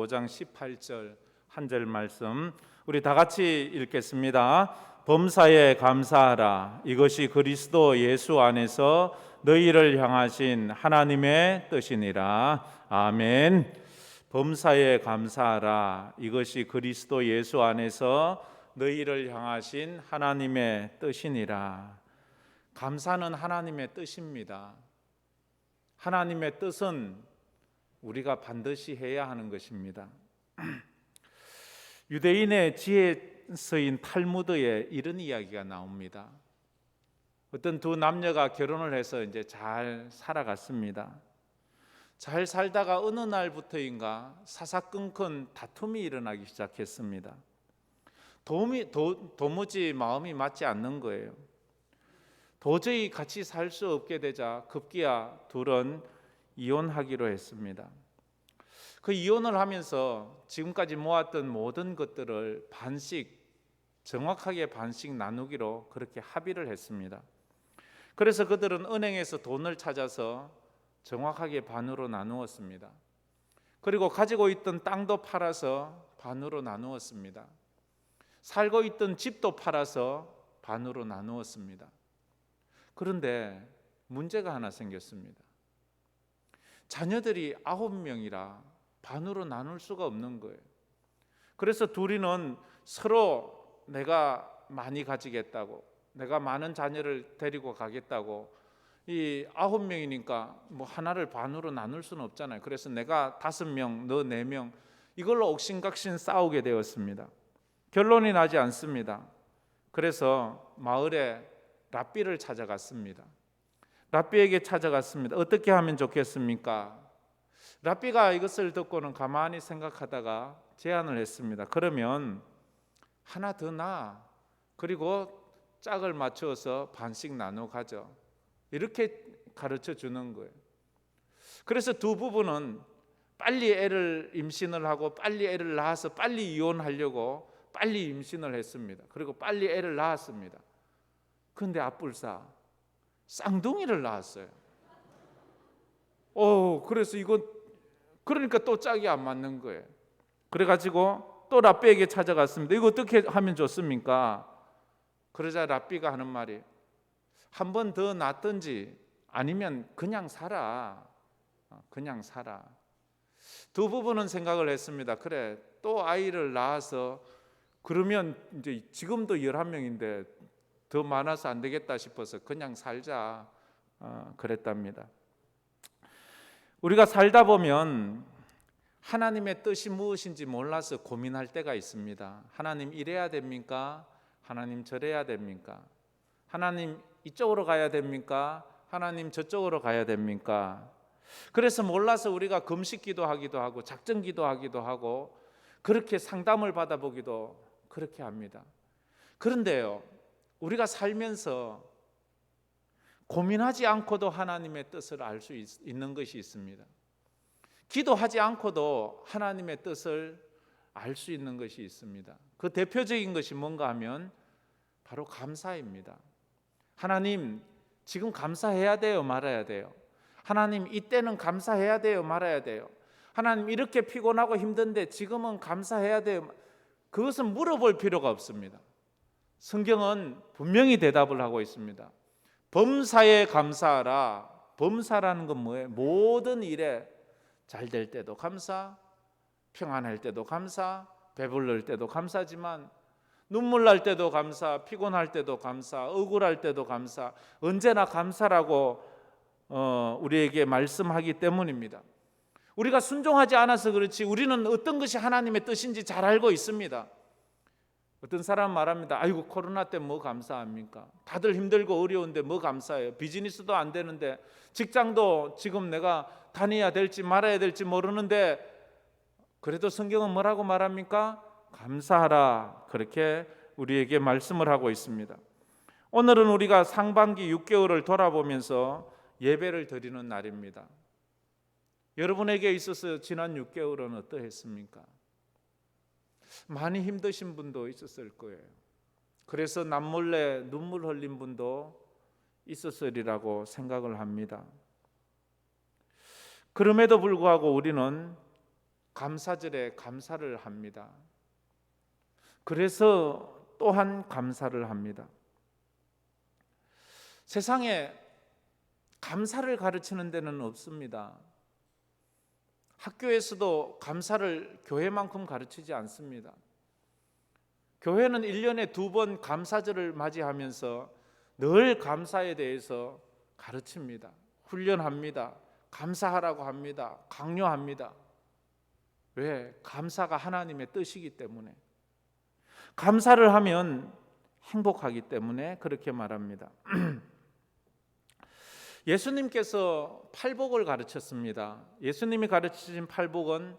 5장 18절 한 절 말씀 우리 다 같이 읽겠습니다. 범사에 감사하라. 이것이 그리스도 예수 안에서 너희를 향하신 하나님의 뜻이니라. 아멘. 범사에 감사하라. 이것이 그리스도 예수 안에서 너희를 향하신 하나님의 뜻이니라. 감사는 하나님의 뜻입니다. 하나님의 뜻은 우리가 반드시 해야 하는 것입니다. 유대인의 지혜서인 탈무드에 이런 이야기가 나옵니다. 어떤 두 남녀가 결혼을 해서 이제 잘 살아갔습니다. 잘 살다가 어느 날부터인가 사사건건 다툼이 일어나기 시작했습니다. 도무지 마음이 맞지 않는 거예요. 도저히 같이 살 수 없게 되자 급기야 둘은 이혼하기로 했습니다. 그 이혼을 하면서 지금까지 모았던 모든 것들을 정확하게 반씩 나누기로 그렇게 합의를 했습니다. 그래서 그들은 은행에서 돈을 찾아서 정확하게 반으로 나누었습니다. 그리고 가지고 있던 땅도 팔아서 반으로 나누었습니다. 살고 있던 집도 팔아서 반으로 나누었습니다. 그런데 문제가 하나 생겼습니다. 자녀들이 9명이라 반으로 나눌 수가 없는 거예요. 그래서 둘이는 서로 내가 많이 가지겠다고, 내가 많은 자녀를 데리고 가겠다고, 이 9명이니까 뭐 하나를 반으로 나눌 수는 없잖아요. 그래서 내가 5명, 너 4명, 이걸로 옥신각신 싸우게 되었습니다. 결론이 나지 않습니다. 그래서 마을에 랍비를 찾아갔습니다. 랍비에게 찾아갔습니다. 어떻게 하면 좋겠습니까? 랍비가 이것을 듣고는 가만히 생각하다가 제안을 했습니다. 그러면 하나 더 나, 그리고 짝을 맞추어서 반씩 나눠 가죠. 이렇게 가르쳐 주는 거예요. 그래서 두 부부는 빨리 애를 임신을 하고 빨리 애를 낳아서 빨리 이혼하려고 빨리 임신을 했습니다. 그리고 빨리 애를 낳았습니다. 그런데 앞불사 쌍둥이를 낳았어요. 그래서 그러니까 또 짝이 안 맞는 거예요. 그래가지고 또 랍비에게 찾아갔습니다. 이거 어떻게 하면 좋습니까? 그러자 랍비가 하는 말이 한 번 더 낳든지 아니면 그냥 살아. 그냥 살아. 두 부부는 생각을 했습니다. 그래, 또 아이를 낳아서 그러면 이제 지금도 11명인데 더 많아서 안 되겠다 싶어서 그냥 살자 그랬답니다. 우리가 살다 보면 하나님의 뜻이 무엇인지 몰라서 고민할 때가 있습니다. 하나님 이래야 됩니까? 하나님 저래야 됩니까? 하나님 이쪽으로 가야 됩니까? 하나님 저쪽으로 가야 됩니까? 그래서 몰라서 우리가 금식 기도하기도 하고 작전 기도하기도 하고 그렇게 상담을 받아보기도 그렇게 합니다. 그런데요, 우리가 살면서 고민하지 않고도 하나님의 뜻을 알 수 있는 것이 있습니다. 기도하지 않고도 하나님의 뜻을 알 수 있는 것이 있습니다. 그 대표적인 것이 뭔가 하면 바로 감사입니다. 하나님, 지금 감사해야 돼요, 말아야 돼요? 하나님, 이때는 감사해야 돼요, 말아야 돼요? 하나님, 이렇게 피곤하고 힘든데 지금은 감사해야 돼요? 그것은 물어볼 필요가 없습니다. 성경은 분명히 대답을 하고 있습니다. 범사에 감사하라. 범사라는 건 뭐예요? 모든 일에 잘 될 때도 감사, 평안할 때도 감사, 배불릴 때도 감사지만 눈물 날 때도 감사, 피곤할 때도 감사, 억울할 때도 감사, 언제나 감사라고 우리에게 말씀하기 때문입니다. 우리가 순종하지 않아서 그렇지 우리는 어떤 것이 하나님의 뜻인지 잘 알고 있습니다. 어떤 사람 말합니다. 아이고, 코로나 때 뭐 감사합니까? 다들 힘들고 어려운데 뭐 감사해요? 비즈니스도 안 되는데, 직장도 지금 내가 다녀야 될지 말아야 될지 모르는데, 그래도 성경은 뭐라고 말합니까? 감사하라. 그렇게 우리에게 말씀을 하고 있습니다. 오늘은 우리가 상반기 6개월을 돌아보면서 예배를 드리는 날입니다. 여러분에게 있어서 지난 6개월은 어떠했습니까? 많이 힘드신 분도 있었을 거예요. 그래서 남몰래 눈물 흘린 분도 있었으리라고 생각을 합니다. 그럼에도 불구하고 우리는 감사절에 감사를 합니다. 그래서 또한 감사를 합니다. 세상에 감사를 가르치는 데는 없습니다. 학교에서도 감사를 교회만큼 가르치지 않습니다. 교회는 1년에 2번 감사절을 맞이하면서 늘 감사에 대해서 가르칩니다. 훈련합니다. 감사하라고 합니다. 강요합니다. 왜? 감사가 하나님의 뜻이기 때문에. 감사를 하면 행복하기 때문에 그렇게 말합니다. 예수님께서 팔복을 가르쳤습니다. 예수님이 가르치신 팔복은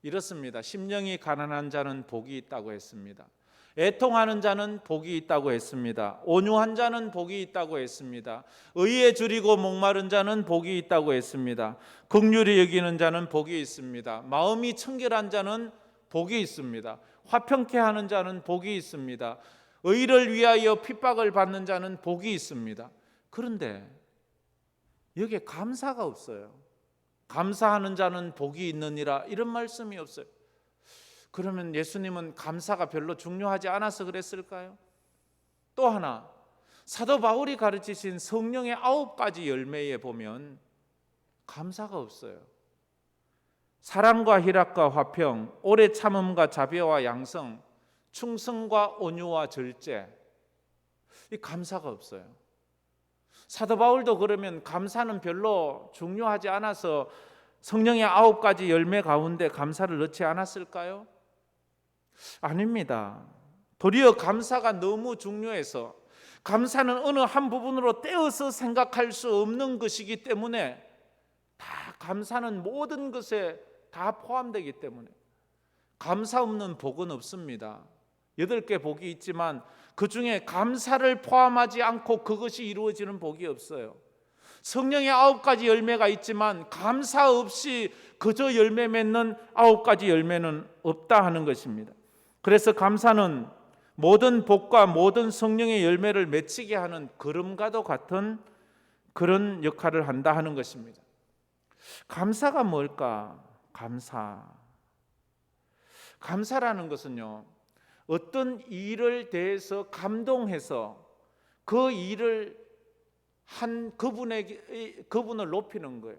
이렇습니다. 심령이 가난한 자는 복이 있다고 했습니다. 애통하는 자는 복이 있다고 했습니다. 온유한 자는 복이 있다고 했습니다. 의에 줄이고 목마른 자는 복이 있다고 했습니다. 긍휼히 여기는 자는 복이 있습니다. 마음이 청결한 자는 복이 있습니다. 화평케 하는 자는 복이 있습니다. 의를 위하여 핍박을 받는 자는 복이 있습니다. 그런데 여기에 감사가 없어요. 감사하는 자는 복이 있느니라 이런 말씀이 없어요. 그러면 예수님은 감사가 별로 중요하지 않아서 그랬을까요? 또 하나, 사도 바울이 가르치신 성령의 9가지 열매에 보면 감사가 없어요. 사랑과 희락과 화평, 오래 참음과 자비와 양성, 충성과 온유와 절제, 이 감사가 없어요. 사도 바울도 그러면 감사는 별로 중요하지 않아서 성령의 9가지 열매 가운데 감사를 넣지 않았을까요? 아닙니다. 도리어 감사가 너무 중요해서, 감사는 어느 한 부분으로 떼어서 생각할 수 없는 것이기 때문에, 다 감사는 모든 것에 다 포함되기 때문에 감사 없는 복은 없습니다. 8개 복이 있지만 그 중에 감사를 포함하지 않고 그것이 이루어지는 복이 없어요. 성령의 9가지 열매가 있지만 감사 없이 그저 열매 맺는 9가지 열매는 없다 하는 것입니다. 그래서 감사는 모든 복과 모든 성령의 열매를 맺히게 하는 걸음과도 같은 그런 역할을 한다 하는 것입니다. 감사가 뭘까? 감사라는 것은요, 어떤 일을 대해서 감동해서 그 일을 한 그분을 높이는 거예요.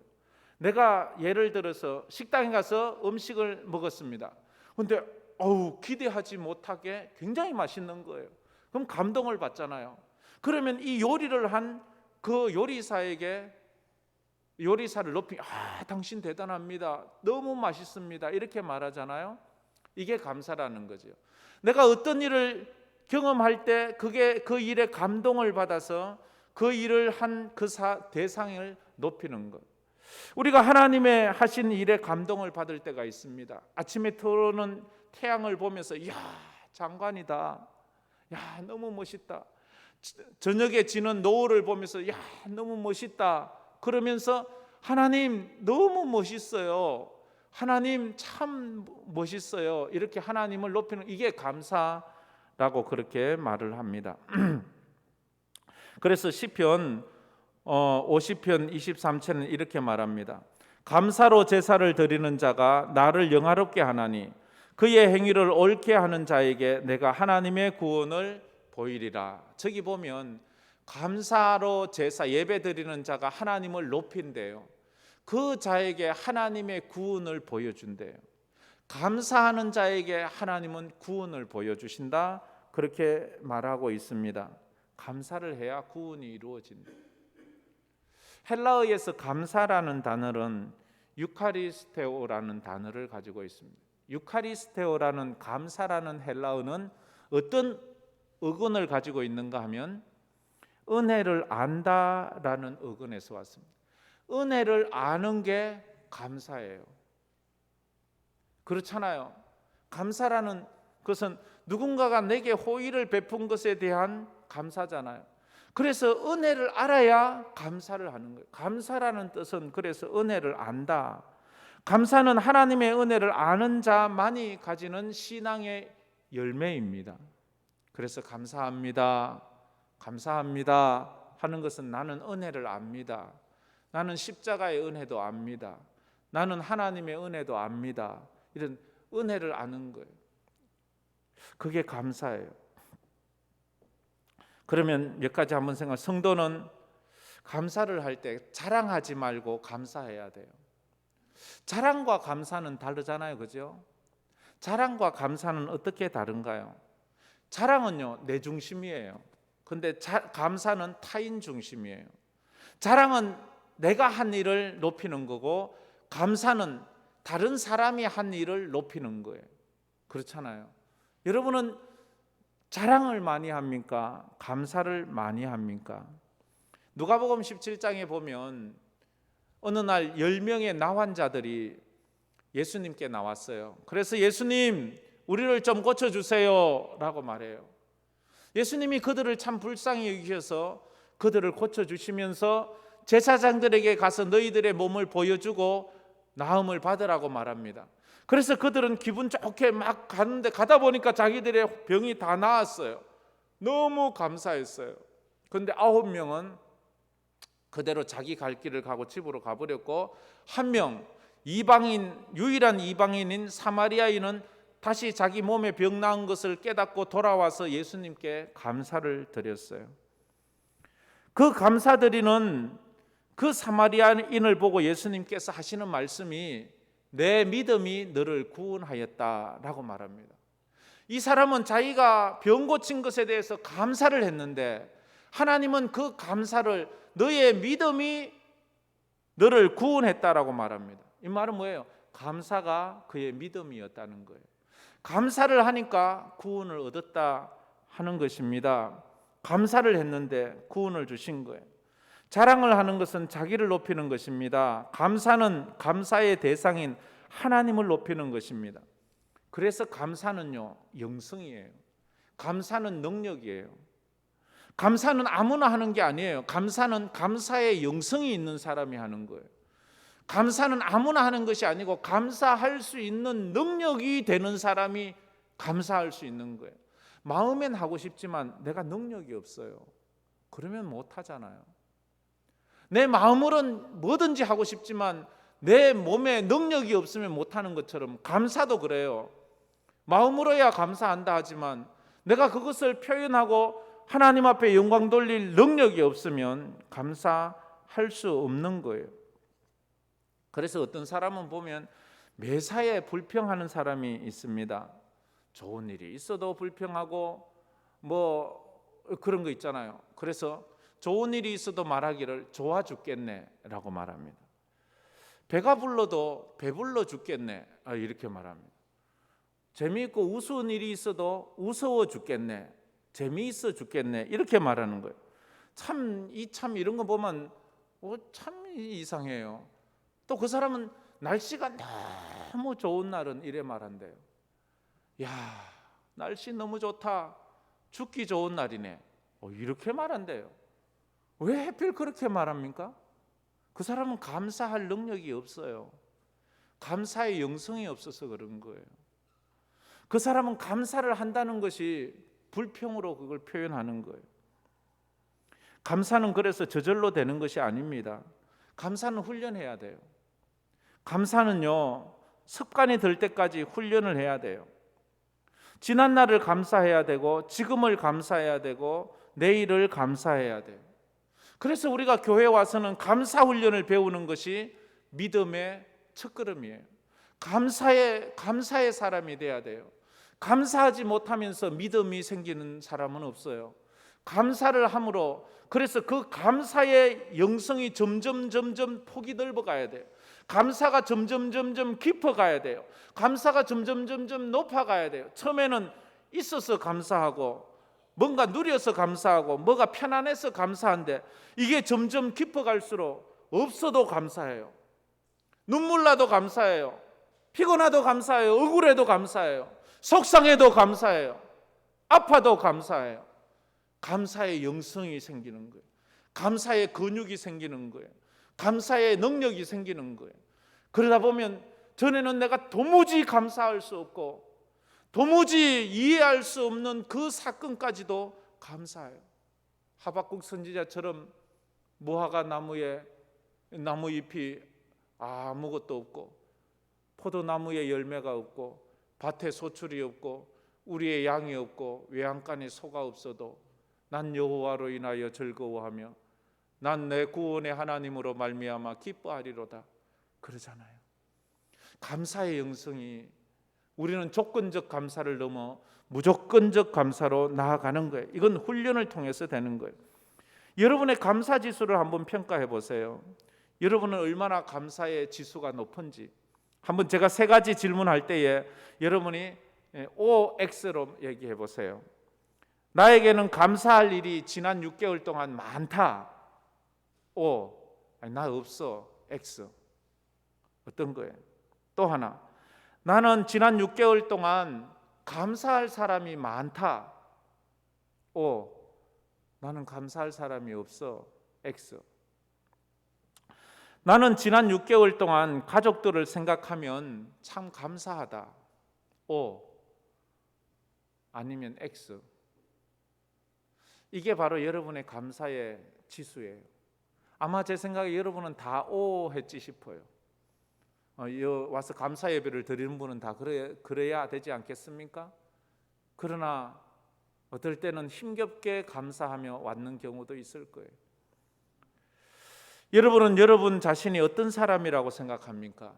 내가 예를 들어서 식당에 가서 음식을 먹었습니다. 그런데 기대하지 못하게 굉장히 맛있는 거예요. 그럼 감동을 받잖아요. 그러면 이 요리를 한 그 요리사에게, 요리사를 높이, 당신 대단합니다, 너무 맛있습니다, 이렇게 말하잖아요. 이게 감사라는 거죠. 내가 어떤 일을 경험할 때 그게 그 일에 감동을 받아서 그 일을 한 그 대상을 높이는 것. 우리가 하나님의 하신 일에 감동을 받을 때가 있습니다. 아침에 들어오는 태양을 보면서 이야, 장관이다, 야, 너무 멋있다. 저녁에 지는 노을을 보면서 야, 너무 멋있다. 그러면서 하나님 너무 멋있어요, 하나님 참 멋있어요, 이렇게 하나님을 높이는, 이게 감사라고 그렇게 말을 합니다. 그래서 시편 50편 23절은 이렇게 말합니다. 감사로 제사를 드리는 자가 나를 영화롭게 하나니 그의 행위를 옳게 하는 자에게 내가 하나님의 구원을 보이리라. 저기 보면 감사로 제사 예배 드리는 자가 하나님을 높인대요. 그 자에게 하나님의 구원을 보여준대요. 감사하는 자에게 하나님은 구원을 보여주신다, 그렇게 말하고 있습니다. 감사를 해야 구원이 이루어진다. 헬라어에서 감사라는 단어는 유카리스테오라는 단어를 가지고 있습니다. 유카리스테오라는 감사라는 헬라어는 어떤 어근을 가지고 있는가 하면 은혜를 안다라는 어근에서 왔습니다. 은혜를 아는 게 감사예요. 그렇잖아요. 감사라는 것은 누군가가 내게 호의를 베푼 것에 대한 감사잖아요. 그래서 은혜를 알아야 감사를 하는 거예요. 감사라는 뜻은 그래서 은혜를 안다. 감사는 하나님의 은혜를 아는 자만이 가지는 신앙의 열매입니다. 그래서 감사합니다, 감사합니다 하는 것은 나는 은혜를 압니다. 나는 십자가의 은혜도 압니다. 나는 하나님의 은혜도 압니다. 이런 은혜를 아는 거예요. 그게 감사예요. 그러면 몇 가지 한번 생각. 성도는 감사를 할 때 자랑하지 말고 감사해야 돼요. 자랑과 감사는 다르잖아요, 그죠? 자랑과 감사는 어떻게 다른가요? 자랑은요, 내 중심이에요. 근데 감사는 타인 중심이에요. 자랑은 내가 한 일을 높이는 거고, 감사는 다른 사람이 한 일을 높이는 거예요. 그렇잖아요. 여러분은 자랑을 많이 합니까? 감사를 많이 합니까? 누가복음 17장에 보면 어느 날 10명의 나환자들이 예수님께 나왔어요. 그래서 예수님, 우리를 좀 고쳐주세요 라고 말해요. 예수님이 그들을 참 불쌍히 여기셔서 그들을 고쳐주시면서 제사장들에게 가서 너희들의 몸을 보여주고 나음을 받으라고 말합니다. 그래서 그들은 기분 좋게 막 가는데, 가다 보니까 자기들의 병이 다 나았어요. 너무 감사했어요. 그런데 9명은 그대로 자기 갈 길을 가고 집으로 가버렸고, 한 명, 이방인, 유일한 이방인인 사마리아인은 다시 자기 몸에 병 나은 것을 깨닫고 돌아와서 예수님께 감사를 드렸어요. 그 감사드리는 그 사마리아인을 보고 예수님께서 하시는 말씀이 내 믿음이 너를 구원하였다라고 말합니다. 이 사람은 자기가 병 고친 것에 대해서 감사를 했는데, 하나님은 그 감사를 너의 믿음이 너를 구원했다라고 말합니다. 이 말은 뭐예요? 감사가 그의 믿음이었다는 거예요. 감사를 하니까 구원을 얻었다 하는 것입니다. 감사를 했는데 구원을 주신 거예요. 자랑을 하는 것은 자기를 높이는 것입니다. 감사는 감사의 대상인 하나님을 높이는 것입니다. 그래서 감사는요, 영성이에요. 감사는 능력이에요. 감사는 아무나 하는 게 아니에요. 감사는 감사의 영성이 있는 사람이 하는 거예요. 감사는 아무나 하는 것이 아니고 감사할 수 있는 능력이 되는 사람이 감사할 수 있는 거예요. 마음엔 하고 싶지만 내가 능력이 없어요. 그러면 못 하잖아요. 내 마음으로는 뭐든지 하고 싶지만 내 몸에 능력이 없으면 못 하는 것처럼 감사도 그래요. 마음으로야 감사한다 하지만 내가 그것을 표현하고 하나님 앞에 영광 돌릴 능력이 없으면 감사할 수 없는 거예요. 그래서 어떤 사람은 보면 매사에 불평하는 사람이 있습니다. 좋은 일이 있어도 불평하고 뭐 그런 거 있잖아요. 그래서 좋은 일이 있어도 말하기를 좋아 죽겠네 라고 말합니다. 배가 불러도 배불러 죽겠네 이렇게 말합니다. 재미있고 우스운 일이 있어도 우스워 죽겠네, 재미있어 죽겠네 이렇게 말하는 거예요. 참 이런 거 보면 참 이상해요. 또 그 사람은 날씨가 너무 좋은 날은 이래 말한대요. 야, 날씨 너무 좋다, 죽기 좋은 날이네 이렇게 말한대요. 왜 하필 그렇게 말합니까? 그 사람은 감사할 능력이 없어요. 감사의 영성이 없어서 그런 거예요. 그 사람은 감사를 한다는 것이 불평으로 그걸 표현하는 거예요. 감사는 그래서 저절로 되는 것이 아닙니다. 감사는 훈련해야 돼요. 감사는요, 습관이 들 때까지 훈련을 해야 돼요. 지난 날을 감사해야 되고, 지금을 감사해야 되고, 내일을 감사해야 돼요. 그래서 우리가 교회에 와서는 감사 훈련을 배우는 것이 믿음의 첫걸음이에요. 감사의 사람이 돼야 돼요. 감사하지 못하면서 믿음이 생기는 사람은 없어요. 감사를 함으로, 그래서 그 감사의 영성이 점점 폭이 넓어가야 돼요. 감사가 점점 깊어가야 돼요. 감사가 점점 높아가야 돼요. 처음에는 있어서 감사하고 뭔가 누려서 감사하고 뭐가 편안해서 감사한데, 이게 점점 깊어갈수록 없어도 감사해요. 눈물 나도 감사해요. 피곤해도 감사해요. 억울해도 감사해요. 속상해도 감사해요. 아파도 감사해요. 감사의 영성이 생기는 거예요. 감사의 근육이 생기는 거예요. 감사의 능력이 생기는 거예요. 그러다 보면 전에는 내가 도무지 감사할 수 없고 도무지 이해할 수 없는 그 사건까지도 감사해요. 하박국 선지자처럼 무화과 나무에 나무 잎이 아무것도 없고 포도나무에 열매가 없고 밭에 소출이 없고 우리의 양이 없고 외양간에 소가 없어도 난 여호와로 인하여 즐거워하며 난 내 구원의 하나님으로 말미암아 기뻐하리로다 그러잖아요. 감사의 영성이, 우리는 조건적 감사를 넘어 무조건적 감사로 나아가는 거예요. 이건 훈련을 통해서 되는 거예요. 여러분의 감사 지수를 한번 평가해 보세요. 여러분은 얼마나 감사의 지수가 높은지. 한번 제가 세 가지 질문할 때에 여러분이 OX로 얘기해 보세요. 나에게는 감사할 일이 지난 6개월 동안 많다. O. 아니, 나 없어. X. 어떤 거예요? 또 하나. 나는 지난 6개월 동안 감사할 사람이 많다. O. 나는 감사할 사람이 없어. X. 나는 지난 6개월 동안 가족들을 생각하면 참 감사하다. O. 아니면 X. 이게 바로 여러분의 감사의 지수예요. 아마 제 생각에 여러분은 다 O 했지 싶어요. 와서 감사 예배를 드리는 분은 다 그래야 되지 않겠습니까? 그러나 어떨 때는 힘겹게 감사하며 왔는 경우도 있을 거예요. 여러분은 여러분 자신이 어떤 사람이라고 생각합니까?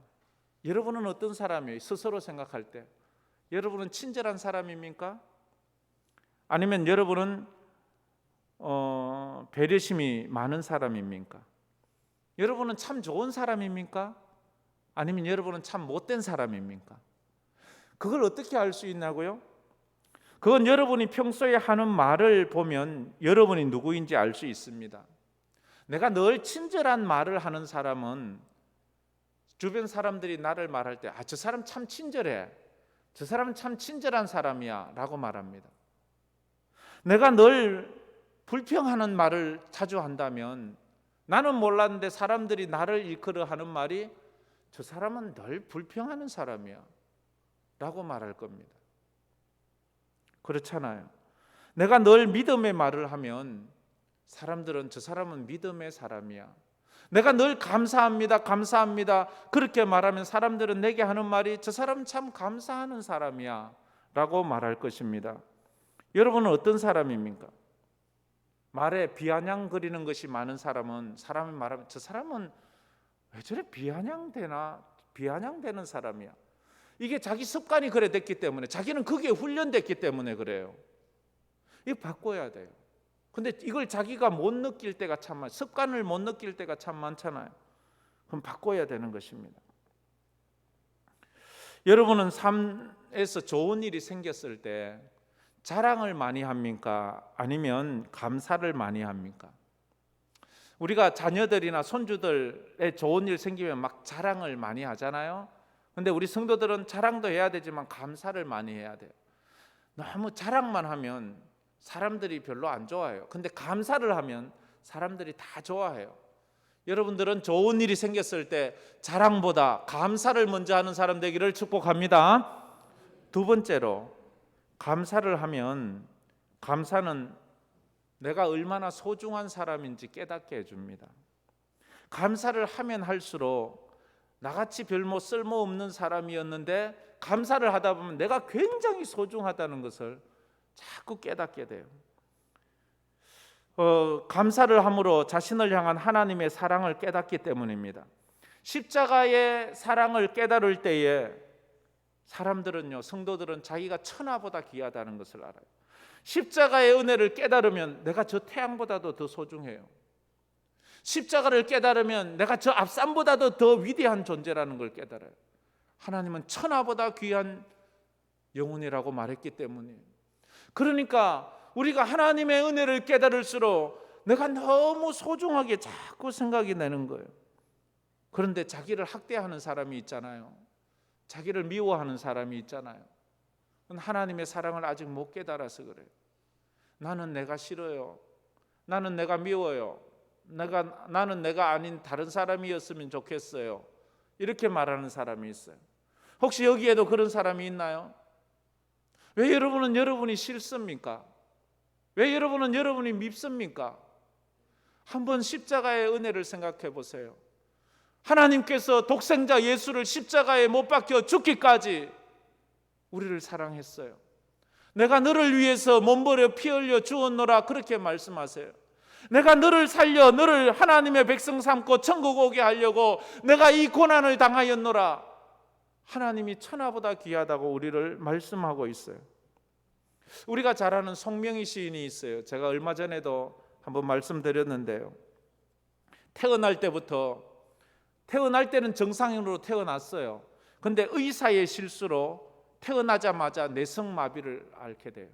여러분은 어떤 사람이에요? 스스로 생각할 때 여러분은 친절한 사람입니까? 아니면 여러분은 배려심이 많은 사람입니까? 여러분은 참 좋은 사람입니까? 아니면 여러분은 참 못된 사람입니까? 그걸 어떻게 알 수 있냐고요? 그건 여러분이 평소에 하는 말을 보면 여러분이 누구인지 알 수 있습니다. 내가 늘 친절한 말을 하는 사람은 주변 사람들이 나를 말할 때 저 사람 참 친절해, 저 사람은 참 친절한 사람이야 라고 말합니다. 내가 늘 불평하는 말을 자주 한다면 나는 몰랐는데 사람들이 나를 일컬어 하는 말이 저 사람은 늘 불평하는 사람이야 라고 말할 겁니다. 그렇잖아요. 내가 늘 믿음의 말을 하면 사람들은 저 사람은 믿음의 사람이야. 내가 늘 감사합니다, 감사합니다 그렇게 말하면 사람들은 내게 하는 말이 저 사람은 참 감사하는 사람이야 라고 말할 것입니다. 여러분은 어떤 사람입니까? 말에 비아냥거리는 것이 많은 사람은 사람이 말하면 저 사람은 왜 저래 비아냥대는 사람이야. 이게 자기 습관이 그래 됐기 때문에, 자기는 거기에 훈련됐기 때문에 그래요. 이거 바꿔야 돼요. 근데 이걸 자기가 못 느낄 때가 참 많아요. 습관을 못 느낄 때가 참 많잖아요. 그럼 바꿔야 되는 것입니다. 여러분은 삶에서 좋은 일이 생겼을 때 자랑을 많이 합니까? 아니면 감사를 많이 합니까? 우리가 자녀들이나 손주들의 좋은 일 생기면 막 자랑을 많이 하잖아요. 근데 우리 성도들은 자랑도 해야 되지만 감사를 많이 해야 돼요. 너무 자랑만 하면 사람들이 별로 안 좋아해요. 근데 감사를 하면 사람들이 다 좋아해요. 여러분들은 좋은 일이 생겼을 때 자랑보다 감사를 먼저 하는 사람 되기를 축복합니다. 두 번째로, 감사를 하면 감사는 내가 얼마나 소중한 사람인지 깨닫게 해줍니다. 감사를 하면 할수록 나같이 별로 쓸모없는 사람이었는데 감사를 하다 보면 내가 굉장히 소중하다는 것을 자꾸 깨닫게 돼요. 감사를 함으로 자신을 향한 하나님의 사랑을 깨닫기 때문입니다. 십자가의 사랑을 깨달을 때에 사람들은요, 성도들은 자기가 천하보다 귀하다는 것을 알아요. 십자가의 은혜를 깨달으면 내가 저 태양보다도 더 소중해요. 십자가를 깨달으면 내가 저 앞산보다도 더 위대한 존재라는 걸 깨달아요. 하나님은 천하보다 귀한 영혼이라고 말했기 때문이에요. 그러니까 우리가 하나님의 은혜를 깨달을수록 내가 너무 소중하게 자꾸 생각이 나는 거예요. 그런데 자기를 학대하는 사람이 있잖아요. 자기를 미워하는 사람이 있잖아요. 하나님의 사랑을 아직 못 깨달아서 그래요. 나는 내가 싫어요. 나는 내가 미워요. 나는 내가 아닌 다른 사람이었으면 좋겠어요. 이렇게 말하는 사람이 있어요. 혹시 여기에도 그런 사람이 있나요? 왜 여러분은 여러분이 싫습니까? 왜 여러분은 여러분이 밉습니까? 한번 십자가의 은혜를 생각해 보세요. 하나님께서 독생자 예수를 십자가에 못 박혀 죽기까지 우리를 사랑했어요. 내가 너를 위해서 몸버려 피 흘려 주었노라 그렇게 말씀하세요. 내가 너를 살려 너를 하나님의 백성 삼고 천국 오게 하려고 내가 이 고난을 당하였노라. 하나님이 천하보다 귀하다고 우리를 말씀하고 있어요. 우리가 잘 아는 송명희 시인이 있어요. 제가 얼마 전에도 한번 말씀드렸는데요. 태어날 때는 정상인으로 태어났어요. 근데 의사의 실수로 태어나자마자 내성마비를 앓게 돼요.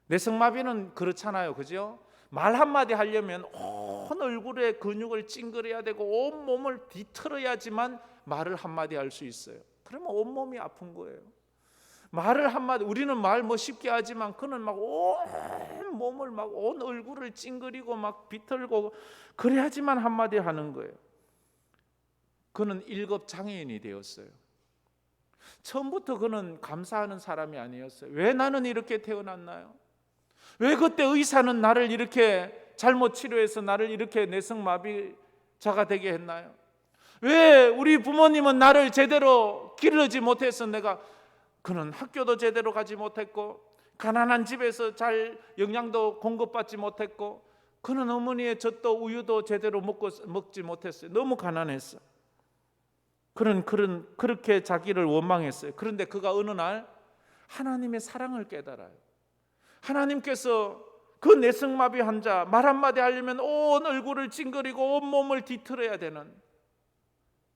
내성마비는 그렇잖아요, 그죠? 말 한마디 하려면 온 얼굴에 근육을 찡그려야 되고 온 몸을 뒤틀어야지만 말을 한마디 할 수 있어요. 그러면 온 몸이 아픈 거예요. 말을 한마디, 우리는 말 뭐 쉽게 하지만 그는 막 온 몸을 막 온 얼굴을 찡그리고 막 비틀고 그래야지만 한마디 하는 거예요. 그는 1급 장애인이 되었어요. 처음부터 그는 감사하는 사람이 아니었어요. 왜 나는 이렇게 태어났나요? 왜 그때 의사는 나를 이렇게 잘못 치료해서 나를 이렇게 내성마비자가 되게 했나요? 왜 우리 부모님은 나를 제대로 기르지 못해서 그는 학교도 제대로 가지 못했고 가난한 집에서 잘 영양도 공급받지 못했고 그는 어머니의 젖도 우유도 제대로 먹지 못했어요. 너무 가난했어. 그는 그렇게 자기를 원망했어요. 그런데 그가 어느 날 하나님의 사랑을 깨달아요. 하나님께서 그 내성마비 환자 말 한마디 하려면 온 얼굴을 찡그리고 온 몸을 뒤틀어야 되는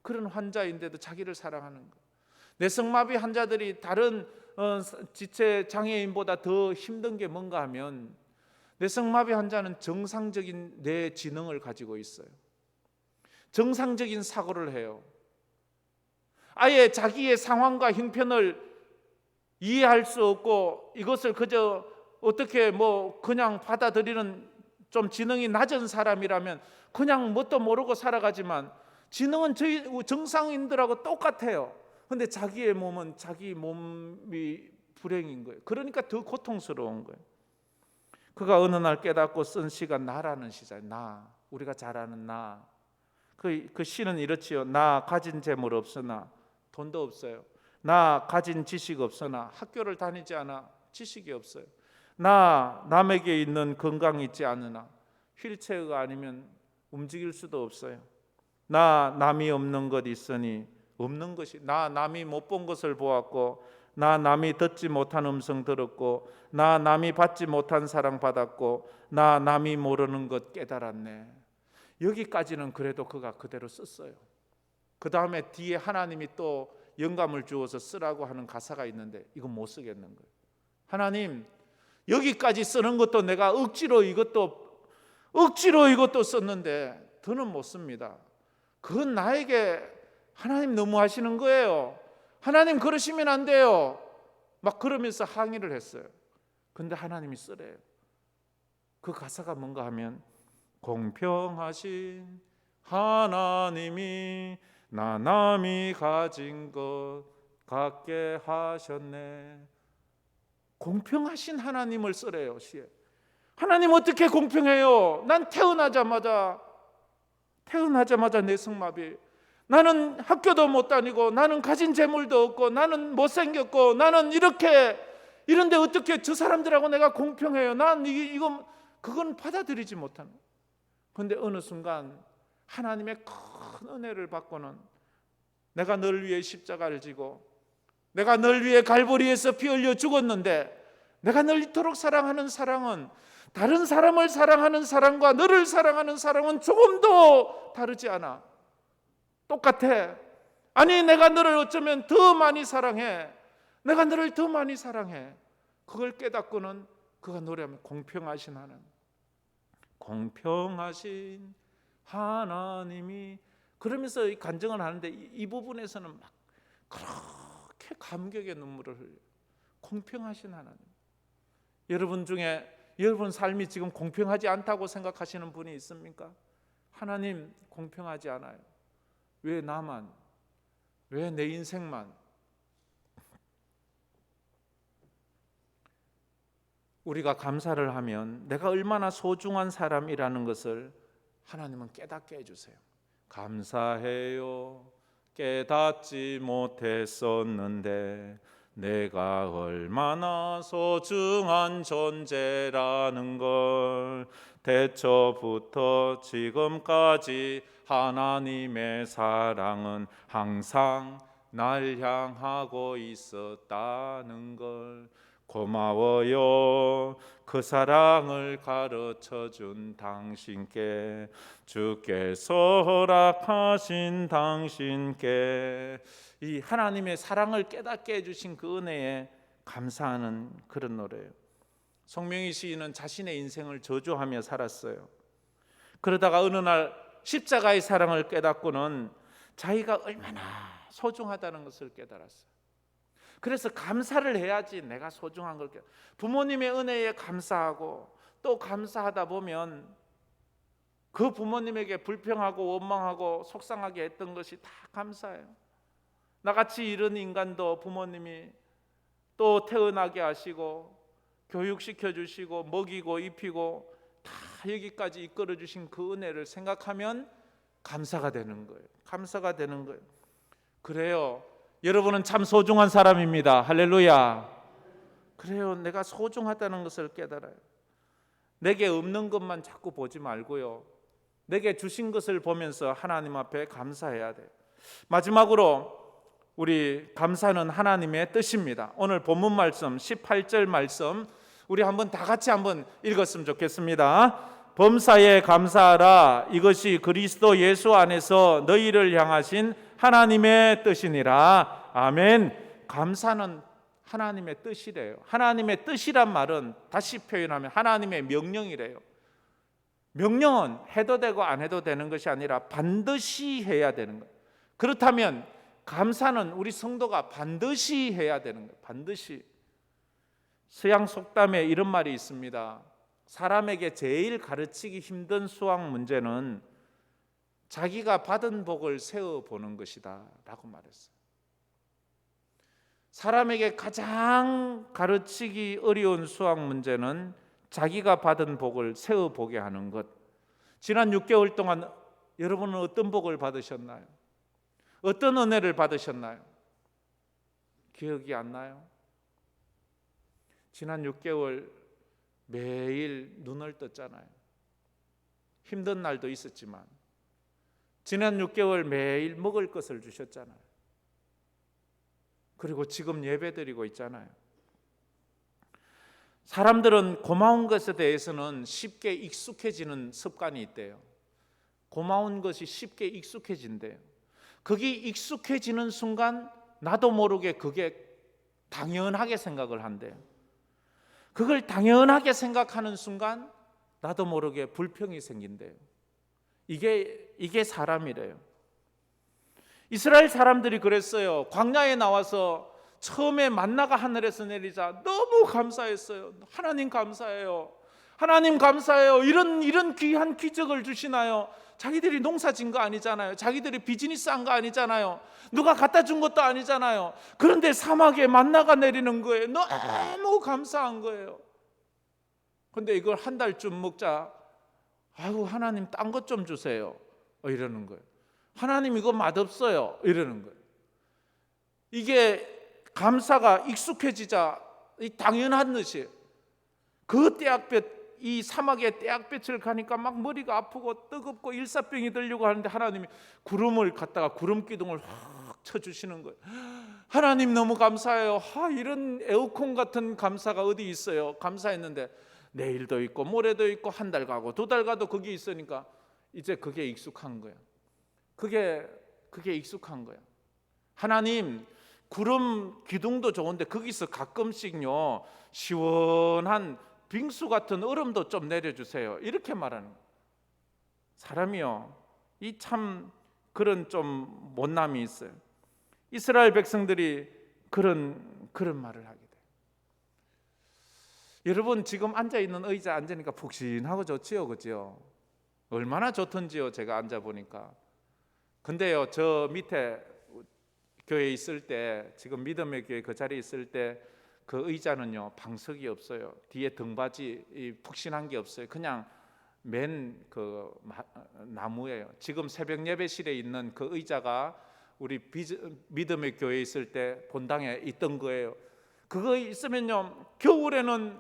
그런 환자인데도 자기를 사랑하는 거예요. 내성마비 환자들이 다른 지체 장애인보다 더 힘든 게 뭔가 하면 내성마비 환자는 정상적인 뇌 지능을 가지고 있어요. 정상적인 사고를 해요. 아예 자기의 상황과 형편을 이해할 수 없고 이것을 그저 어떻게 그냥 받아들이는 좀 지능이 낮은 사람이라면 그냥 뭣도 모르고 살아가지만 지능은 저희 정상인들하고 똑같아요. 근데 자기의 몸은 자기 몸이 불행인 거예요. 그러니까 더 고통스러운 거예요. 그가 어느 날 깨닫고 쓴 시가 나라는 시잖아요. 나, 우리가 잘 아는 나. 그 시는 이렇지요. 나 가진 재물 없으나 돈도 없어요. 나 가진 지식 없으나 학교를 다니지 않아 지식이 없어요. 나 남에게 있는 건강이 있지 않으나 휠체어가 아니면 움직일 수도 없어요. 나 남이 없는 것 있으니 없는 것이 나 남이 못 본 것을 보았고 나 남이 듣지 못한 음성 들었고 나 남이 받지 못한 사랑 받았고 나 남이 모르는 것 깨달았네. 여기까지는 그래도 그가 그대로 썼어요. 그 다음에 뒤에 하나님이 또 영감을 주어서 쓰라고 하는 가사가 있는데 이건 못 쓰겠는 거예요. 하나님 여기까지 쓰는 것도 내가 억지로 이것도 썼는데 더는 못 씁니다. 그건 나에게 하나님 너무 하시는 거예요. 하나님 그러시면 안 돼요. 막 그러면서 항의를 했어요. 근데 하나님이 쓰래요. 그 가사가 뭔가 하면 공평하신 하나님이 나 남이 가진 것 갖게 하셨네. 공평하신 하나님을 쓰래요 시에. 하나님 어떻게 공평해요? 난 태어나자마자 내성마비. 나는 학교도 못 다니고 나는 가진 재물도 없고 나는 못생겼고 나는 이런데 어떻게 저 사람들하고 내가 공평해요? 난 그건 받아들이지 못하는. 그런데 어느 순간 하나님의 큰 은혜를 받고는 내가 널 위해 십자가를 지고 내가 널 위해 갈보리에서 피 흘려 죽었는데 내가 널 이토록 사랑하는 사랑은 다른 사람을 사랑하는 사랑과 너를 사랑하는 사랑은 조금도 다르지 않아. 똑같아. 아니 내가 너를 어쩌면 더 많이 사랑해. 내가 너를 더 많이 사랑해. 그걸 깨닫고는 그가 노래하면 공평하신 하나님, 공평하신 하나님이 그러면서 간증을 하는데 이 부분에서는 막 그렇게 감격의 눈물을 흘려요. 공평하신 하나님. 여러분 중에 여러분 삶이 지금 공평하지 않다고 생각하시는 분이 있습니까? 하나님 공평하지 않아요. 왜 나만? 왜 내 인생만? 우리가 감사를 하면 내가 얼마나 소중한 사람이라는 것을 하나님은 깨닫게 해주세요. 감사해요. 깨닫지 못했었는데 내가 얼마나 소중한 존재라는 걸, 태초부터 지금까지 하나님의 사랑은 항상 날 향하고 있었다는 걸, 고마워요. 그 사랑을 가르쳐준 당신께, 주께서 허락하신 당신께, 이 하나님의 사랑을 깨닫게 해주신 그 은혜에 감사하는 그런 노래예요. 송명희 시인은 자신의 인생을 저주하며 살았어요. 그러다가 어느 날 십자가의 사랑을 깨닫고는 자기가 얼마나 소중하다는 것을 깨달았어요. 그래서 감사를 해야지 내가 소중한 걸 깨달아요. 부모님의 은혜에 감사하고 또 감사하다 보면 그 부모님에게 불평하고 원망하고 속상하게 했던 것이 다 감사해요. 나같이 이런 인간도 부모님이 또 태어나게 하시고 교육시켜 주시고 먹이고 입히고 다 여기까지 이끌어 주신 그 은혜를 생각하면 감사가 되는 거예요. 감사가 되는 거예요. 그래요. 여러분은 참 소중한 사람입니다. 할렐루야. 그래요. 내가 소중하다는 것을 깨달아요. 내게 없는 것만 자꾸 보지 말고요. 내게 주신 것을 보면서 하나님 앞에 감사해야 돼요. 마지막으로 우리 감사는 하나님의 뜻입니다. 오늘 본문 말씀 18절 말씀 우리 한번 다 같이 한번 읽었으면 좋겠습니다. 범사에 감사하라. 이것이 그리스도 예수 안에서 너희를 향하신 하나님의 뜻이니라. 아멘. 감사는 하나님의 뜻이래요. 하나님의 뜻이란 말은 다시 표현하면 하나님의 명령이래요. 명령은 해도 되고 안 해도 되는 것이 아니라 반드시 해야 되는 거예요. 그렇다면 감사는 우리 성도가 반드시 해야 되는 거예요. 반드시. 서양 속담에 이런 말이 있습니다. 사람에게 제일 가르치기 힘든 수학 문제는 자기가 받은 복을 세어보는 것이다 라고 말했어요. 사람에게 가장 가르치기 어려운 수학 문제는 자기가 받은 복을 세어보게 하는 것. 지난 6개월 동안 여러분은 어떤 복을 받으셨나요? 어떤 은혜를 받으셨나요? 기억이 안 나요? 지난 6개월 매일 눈을 떴잖아요. 힘든 날도 있었지만 지난 6개월 매일 먹을 것을 주셨잖아요. 그리고 지금 예배드리고 있잖아요. 사람들은 고마운 것에 대해서는 쉽게 익숙해지는 습관이 있대요. 고마운 것이 쉽게 익숙해진대요. 그게 익숙해지는 순간 나도 모르게 그게 당연하게 생각을 한대요. 그걸 당연하게 생각하는 순간 나도 모르게 불평이 생긴대요. 이게 사람이래요. 이스라엘 사람들이 그랬어요. 광야에 나와서 처음에 만나가 하늘에서 내리자 너무 감사했어요. 하나님 감사해요. 하나님 감사해요. 이런 귀한 기적을 주시나요? 자기들이 농사 진 거 아니잖아요. 자기들이 비즈니스 한 거 아니잖아요. 누가 갖다 준 것도 아니잖아요. 그런데 사막에 만나가 내리는 거예요. 너무 감사한 거예요. 근데 이걸 한 달쯤 먹자 아이고 하나님 딴 것 좀 주세요 이러는 거예요. 하나님 이거 맛없어요 이러는 거예요. 이게 감사가 익숙해지자 당연한 듯이 그 떼약볕 이 사막의 떼약볕을 가니까 막 머리가 아프고 뜨겁고 일사병이 들려고 하는데 하나님이 구름을 갖다가 구름 기둥을 확 쳐주시는 거예요. 하나님 너무 감사해요. 이런 에어컨 같은 감사가 어디 있어요. 감사했는데 내일도 있고 모레도 있고 한 달 가고 두 달 가도 그게 있으니까 이제 그게 익숙한 거야. 그게 익숙한 거야. 하나님 구름 기둥도 좋은데 거기서 가끔씩요 시원한 빙수 같은 얼음도 좀 내려주세요. 이렇게 말하는 거야. 사람이요 이 참 그런 좀 못남이 있어요. 이스라엘 백성들이 그런 말을 하게 돼요. 여러분 지금 앉아있는 의자 앉으니까 푹신하고 좋지요, 그죠? 얼마나 좋던지요. 제가 앉아보니까. 근데요 저 밑에 교회에 있을 때 지금 믿음의 교회 그 자리에 있을 때 그 의자는요 방석이 없어요. 뒤에 등받이 푹신한 게 없어요. 그냥 맨 그 나무예요. 지금 새벽 예배실에 있는 그 의자가 우리 믿음의 교회에 있을 때 본당에 있던 거예요. 그거 있으면요, 겨울에는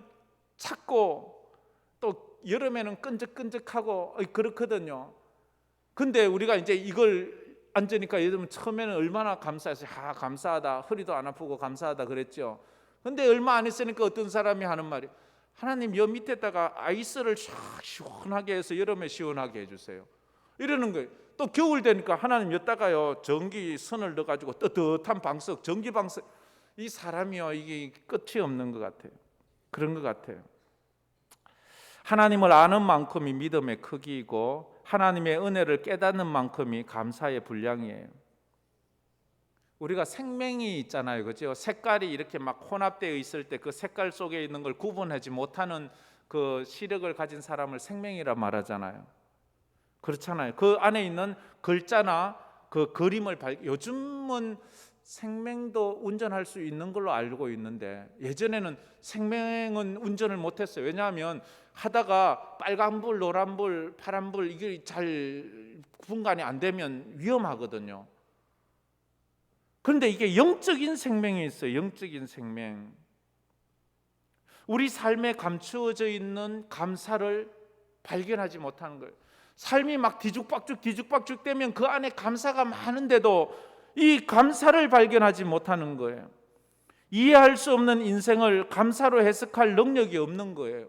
찼고 또 여름에는 끈적끈적하고 그렇거든요. 근데 우리가 이제 이걸 앉으니까 여러분 처음에는 얼마나 감사했어요. 감사하다, 허리도 안 아프고 감사하다 그랬죠. 근데 얼마 안 있으니까 어떤 사람이 하는 말이, 하나님 여 밑에다가 아이스를 시원하게 해서 여름에 시원하게 해주세요, 이러는 거예요. 또 겨울 되니까 하나님 여기다가요 전기 선을 넣어가지고 뜨뜻한 방석, 전기 방석. 이 사람이요, 이게 끝이 없는 것 같아요. 그런 것 같아요. 하나님을 아는 만큼이 믿음의 크기이고 하나님의 은혜를 깨닫는 만큼이 감사의 분량이에요. 우리가 생명이 있잖아요, 그죠? 색깔이 이렇게 막 혼합되어 있을 때 그 색깔 속에 있는 걸 구분하지 못하는 그 시력을 가진 사람을 생명이라 말하잖아요. 그렇잖아요. 그 안에 있는 글자나 그 그림을 요즘은 생명도 운전할 수 있는 걸로 알고 있는데 예전에는 생명은 운전을 못했어요. 왜냐하면 하다가 빨간불, 노란불, 파란불 이게 잘 분간이 안 되면 위험하거든요. 그런데 이게 영적인 생명이 있어요. 영적인 생명. 우리 삶에 감추어져 있는 감사를 발견하지 못하는 거예요. 삶이 막 뒤죽박죽 되면 그 안에 감사가 많은데도 이 감사를 발견하지 못하는 거예요. 이해할 수 없는 인생을 감사로 해석할 능력이 없는 거예요.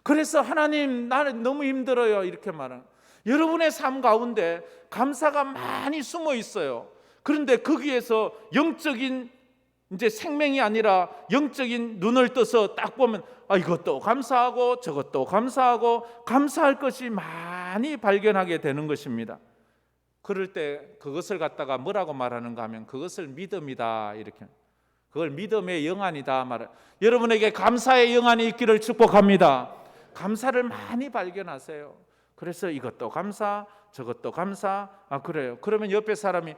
그래서 하나님, 나는 너무 힘들어요, 이렇게 말하는. 여러분의 삶 가운데 감사가 많이 숨어 있어요. 그런데 거기에서 영적인 이제 생명이 아니라 영적인 눈을 떠서 딱 보면 이것도 감사하고 저것도 감사하고 감사할 것이 많이 발견하게 되는 것입니다. 그럴 때 그것을 갖다가 뭐라고 말하는가 하면 그것을 믿음이다, 이렇게. 그걸 믿음의 영안이다 말해. 여러분에게 감사의 영안이 있기를 축복합니다. 감사를 많이 발견하세요. 그래서 이것도 감사, 저것도 감사. 그래요. 그러면 옆에 사람이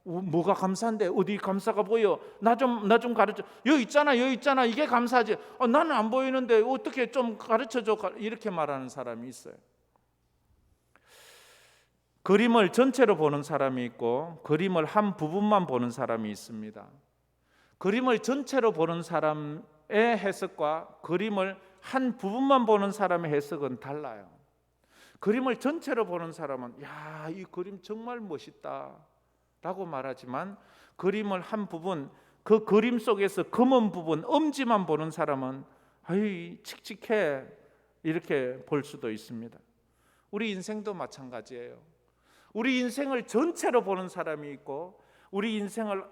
뭐가 감사한데 어디 감사가 보여? 나 좀 가르쳐. 여기 있잖아 이게 감사지. 나는 안 보이는데 어떻게 좀 가르쳐줘, 이렇게 말하는 사람이 있어요. 그림을 전체로 보는 사람이 있고 그림을 한 부분만 보는 사람이 있습니다. 그림을 전체로 보는 사람의 해석과 그림을 한 부분만 보는 사람의 해석은 달라요. 그림을 전체로 보는 사람은 이 그림 정말 멋있다 라고 말하지만, 그림을 한 부분, 그 그림 속에서 검은 부분, 엄지만 보는 사람은 칙칙해, 이렇게 볼 수도 있습니다. 우리 인생도 마찬가지예요. 우리 인생을 전체로 보는 사람이 있고 우리 인생을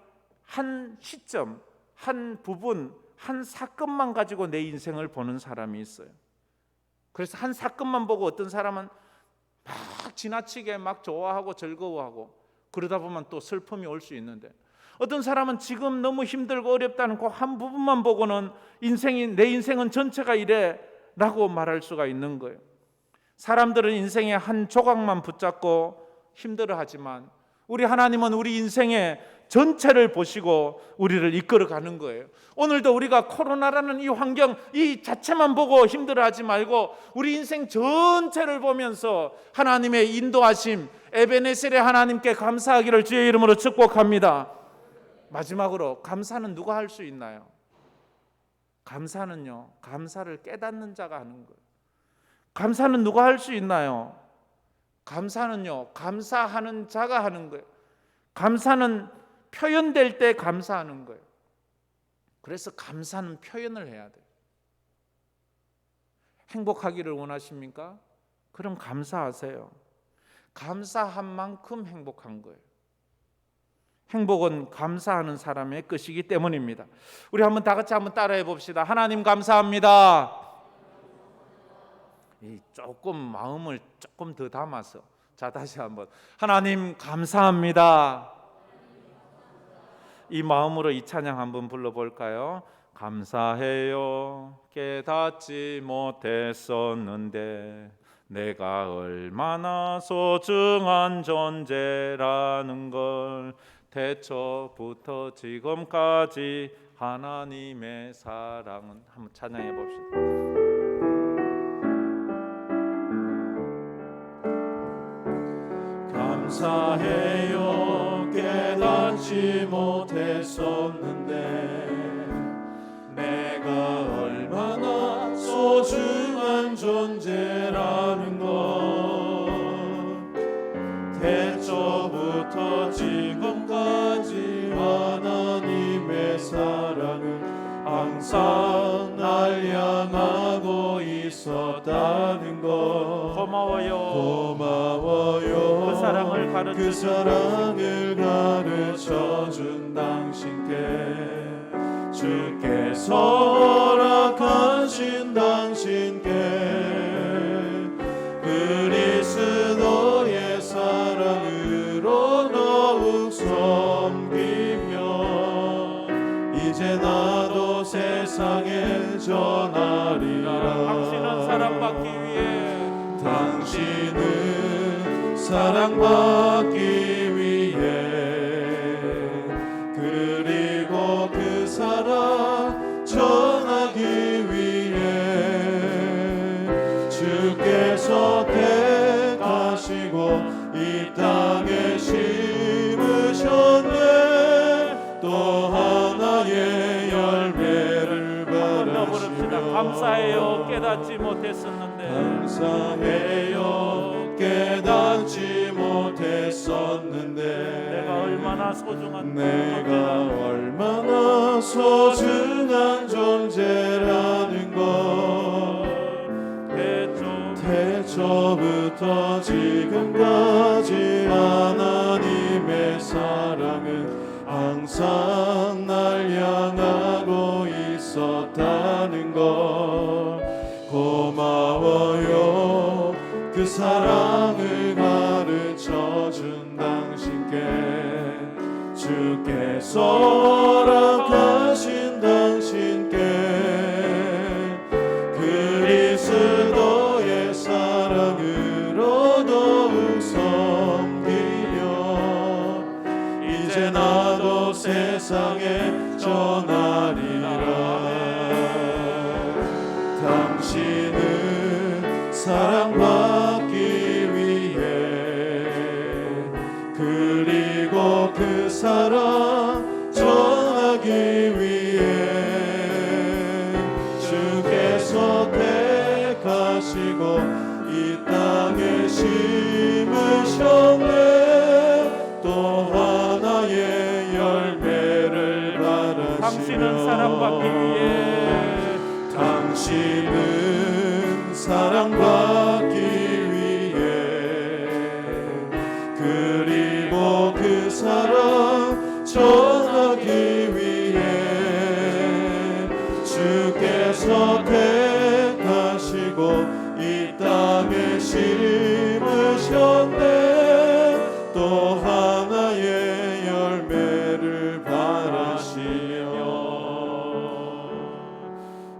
한 시점, 한 부분, 한 사건만 가지고 내 인생을 보는 사람이 있어요. 그래서 한 사건만 보고 어떤 사람은 막 지나치게 막 좋아하고 즐거워하고 그러다 보면 또 슬픔이 올 수 있는데, 어떤 사람은 지금 너무 힘들고 어렵다는 그 한 부분만 보고는 내 인생은 전체가 이래 라고 말할 수가 있는 거예요. 사람들은 인생의 한 조각만 붙잡고 힘들어하지만 우리 하나님은 우리 인생의 전체를 보시고 우리를 이끌어가는 거예요. 오늘도 우리가 코로나라는 이 환경 이 자체만 보고 힘들어하지 말고 우리 인생 전체를 보면서 하나님의 인도하심, 에베네셀의 하나님께 감사하기를 주의 이름으로 축복합니다. 마지막으로, 감사는 누가 할 수 있나요? 감사는요, 감사를 깨닫는 자가 하는 거예요. 감사는 누가 할 수 있나요? 감사는요, 감사하는 자가 하는 거예요. 감사는 표현될 때 감사하는 거예요. 그래서 감사는 표현을 해야 돼요. 행복하기를 원하십니까? 그럼 감사하세요. 감사한 만큼 행복한 거예요. 행복은 감사하는 사람의 것이기 때문입니다. 우리 다 같이 한번 따라해 봅시다. 하나님 감사합니다. 조금 마음을 조금 더 담아서, 자, 다시 한번. 하나님 감사합니다. 이 마음으로 이 찬양 한번 불러볼까요? 감사해요. 깨닫지 못했었는데 내가 얼마나 소중한 존재라는 걸 태초부터 지금까지 하나님의 사랑은. 한번 찬양해 봅시다. 감사해요. 깨닫지 못했었는데 내가 얼마나 소중한 존재라는 것, 태초부터 지금까지 하나님의 사랑은 항상 날 향하고 있었다는 것. 고마워요. 그 사랑을 가르쳐준 당신께, 주께서 허락하신 당신께 그리스도의 사랑으로 더욱 섬기며 이제 나도 세상에 전하리라. 당신은 사랑받기 위해, 당신은 사랑받기 위해, 그리고 그 사랑 전하기 위해 주께서 택하시고 이 땅에 심으셨네. 또 하나의 열매를 바라시며 감사해요. 깨닫지 못했었는데, 감사해요. 깨닫지 못했었는데 내가 얼마나 소중한 존재라는 것, 태초부터 지금까지 하나님의 사랑은 항상 날 향하고 있었다는 것. 고마워요. 그 사랑을 가르쳐준 당신께, 주께서 허락하신 당신께 그리스도의 사랑으로 더욱 섬기며 이제 나도 세상에 전하리라. 당신은 사랑받기 위해, 그리고 그 사랑 전하기 위해 주께서 택하시고 이 땅에 심으셨네. 또 하나의 열매를 바라시며 당신은 사랑받기 위해, 당신은 사랑받기 위해, 그리고 그 사랑 전하기 위해 주께서 택하시고 이 땅에 심으셨네. 또 하나의 열매를 바라시며.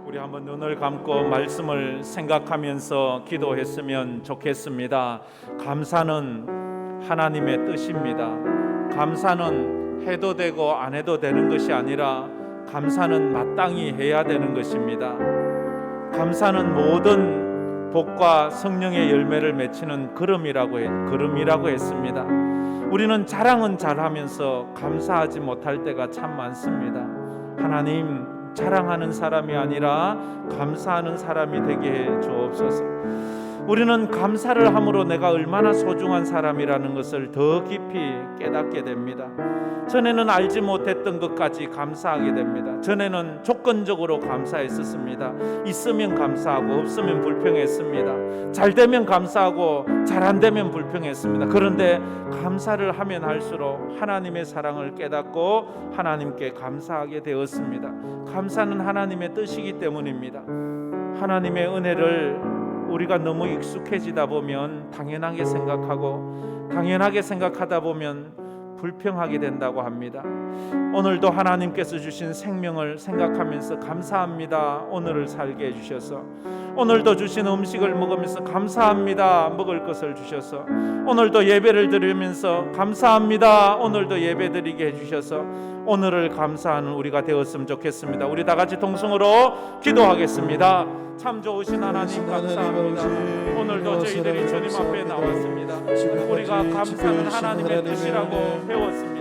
우리 한번 눈을 감고 말씀을 생각하면서 기도했으면 좋겠습니다. 감사는 하나님의 뜻입니다. 감사는 해도 되고 안 해도 되는 것이 아니라 감사는 마땅히 해야 되는 것입니다. 감사는 모든 복과 성령의 열매를 맺히는 걸음이라고 했습니다. 우리는 자랑은 잘하면서 감사하지 못할 때가 참 많습니다. 하나님, 자랑하는 사람이 아니라 감사하는 사람이 되게 해 주옵소서. 우리는 감사를 함으로 내가 얼마나 소중한 사람이라는 것을 더 깊이 깨닫게 됩니다. 전에는 알지 못했던 것까지 감사하게 됩니다. 전에는 조건적으로 감사했었습니다. 있으면 감사하고 없으면 불평했습니다. 잘 되면 감사하고 잘 안 되면 불평했습니다. 그런데 감사를 하면 할수록 하나님의 사랑을 깨닫고 하나님께 감사하게 되었습니다. 감사는 하나님의 뜻이기 때문입니다. 하나님의 은혜를 우리가 너무 익숙해지다 보면 당연하게 생각하다 보면 불평하게 된다고 합니다. 오늘도 하나님께서 주신 생명을 생각하면서 감사합니다. 오늘을 살게 해주셔서, 오늘도 주신 음식을 먹으면서 감사합니다. 먹을 것을 주셔서, 오늘도 예배를 드리면서 감사합니다. 오늘도 예배 드리게 해주셔서, 오늘을 감사하는 우리가 되었으면 좋겠습니다. 우리 다 같이 동성으로 기도하겠습니다. 참 좋으신 하나님 감사합니다. 오늘도 저희들이 주님 앞에 나왔습니다. 우리가 감사는 하나님의 뜻이라고 배웠습니다.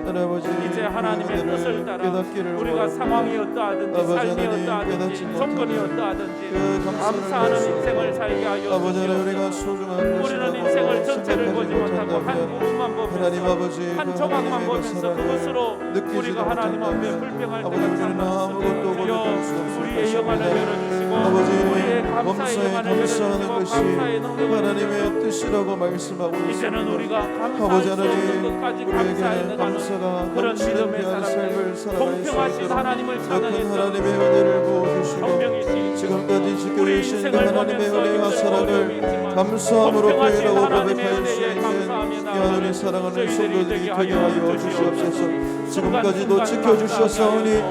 이제 하나님의 뜻을 따라 우리가 상황이 어떠하든지 삶이 어떠하든지 조건이 어떠하든지 감사하는 인생을 살게 하여 주시옵소서. 우리는 인생을 전체를 보지 못하고 한 부분만 보면서 한 조각만 보면서 그것으로 우리가 하나님 앞에 불평할 때가 참 많습니다. 주여 우리의 영안을 열어주시고 우리의 감사의 영안을 열어주시고 감사의 능력을 하나님의 뜻이라고 말씀하고 이제는 우리가 감사할 수 없는 것까지 감사해 나가는 그런 믿음의 사람들, 공평하신 하나님을 찬양했던 하나님의 은혜를 부어주시고 성령이신 지금까지 지켜주신 인생을 하나님의 보면서 은혜와 사랑을 감사함으로 공평하신 표현하고 하나님의 고백할 수 은혜에 있는 감사하며 귀한 우리 사랑하는 저희들이 성도들이 되게 되게 하여 하여 주시옵소서. 지금까지도 지켜주셨사오니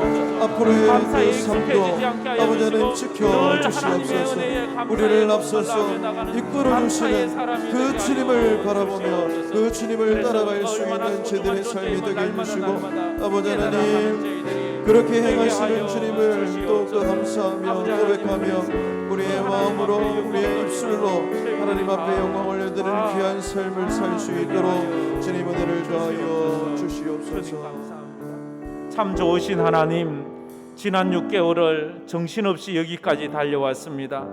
앞으로의 감사에 그 삶도 익숙해지지 않게 하여 아버지는 주시고 늘 하나님의 지켜주시옵소서. 은혜에 감사에 우리를 앞서서 나가는 이끌어 감사의 주시는 사람이 그 되게 주님을 하여 바라보며 주시옵소서. 그 주님을 그래서 따라갈 수 얼마나 있는 소중한 제들의 삶이 존재임을 되게 날마다 해주시고 날마다 아버지 깨달아 하나님 가는 저희들이 그렇게 되게 행하시는 하여 주님을 또 그 감사하며 아버지 고백하며 하나님, 우리의 하나님 마음으로 앞에 우리의 영광을 입술로 드리고 하나님 앞에 영광 올려드리는 아, 귀한 삶을 살 수 있도록 주님 은혜를 더하여 주시옵소서. 참 좋으신 하나님, 지난 6개월을 정신없이 여기까지 달려왔습니다.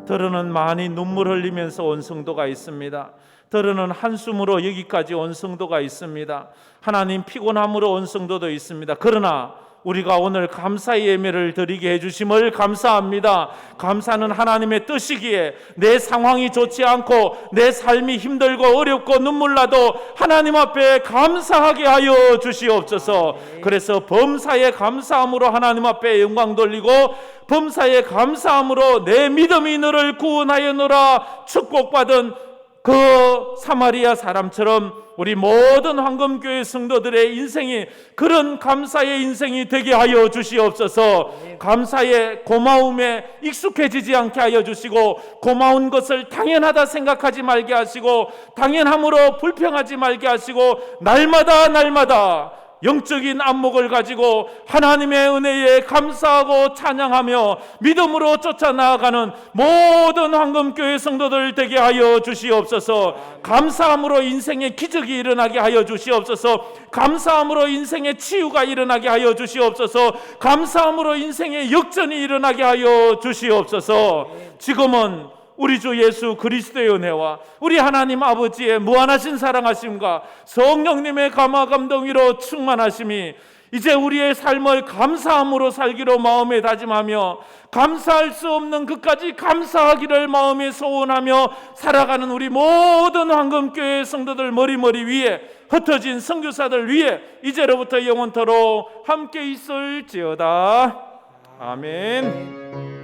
더러는 많이 눈물 흘리면서 온 성도가 있습니다. 더러는 한숨으로 여기까지 온 성도가 있습니다. 하나님 피곤함으로 온 성도도 있습니다. 그러나 우리가 오늘 감사의 예배를 드리게 해주심을 감사합니다. 감사는 하나님의 뜻이기에 내 상황이 좋지 않고 내 삶이 힘들고 어렵고 눈물 나도 하나님 앞에 감사하게 하여 주시옵소서. 그래서 범사에 감사함으로 하나님 앞에 영광 돌리고 범사에 감사함으로 내 믿음이 너를 구원하였노라 축복받은 그 사마리아 사람처럼 우리 모든 황금교회 성도들의 인생이 그런 감사의 인생이 되게 하여 주시옵소서. 감사의 고마움에 익숙해지지 않게 하여 주시고 고마운 것을 당연하다 생각하지 말게 하시고 당연함으로 불평하지 말게 하시고 날마다 영적인 안목을 가지고 하나님의 은혜에 감사하고 찬양하며 믿음으로 쫓아나아가는 모든 황금교회 성도들 되게 하여 주시옵소서. 감사함으로 인생의 기적이 일어나게 하여 주시옵소서. 감사함으로 인생의 치유가 일어나게 하여 주시옵소서. 감사함으로 인생의 역전이 일어나게 하여 주시옵소서. 지금은 우리 주 예수 그리스도의 은혜와 우리 하나님 아버지의 무한하신 사랑하심과 성령님의 감화 감동 위로 충만하심이 이제 우리의 삶을 감사함으로 살기로 마음에 다짐하며 감사할 수 없는 끝까지 감사하기를 마음에 소원하며 살아가는 우리 모든 황금교회 성도들 머리 위에 흩어진 선교사들 위에 이제로부터 영원토록 함께 있을지어다. 아멘.